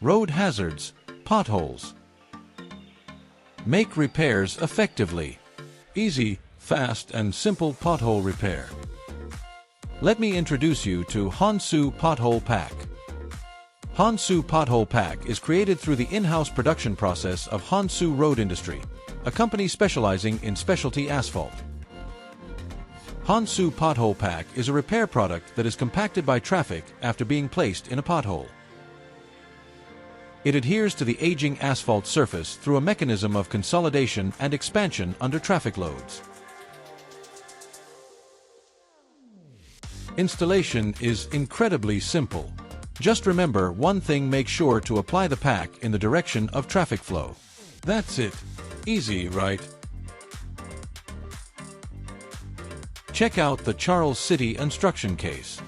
road hazards, potholes. Make repairs effectively. Easy, fast, and simple pothole repair. Let me introduce you to HanSoo Pothole Pack. HanSoo Pothole Pack is created through the in-house production process of HanSoo Road Industry, a company specializing in specialty asphalt. HanSoo Pothole Pack is a repair product that is compacted by traffic after being placed in a pothole. It adheres to the aging asphalt surface through a mechanism of consolidation and expansion under traffic loads. Installation is incredibly simple. Just remember one thing: make sure to apply the pack in the direction of traffic flow. That's it. Easy, right? Check out the Charles City instruction case.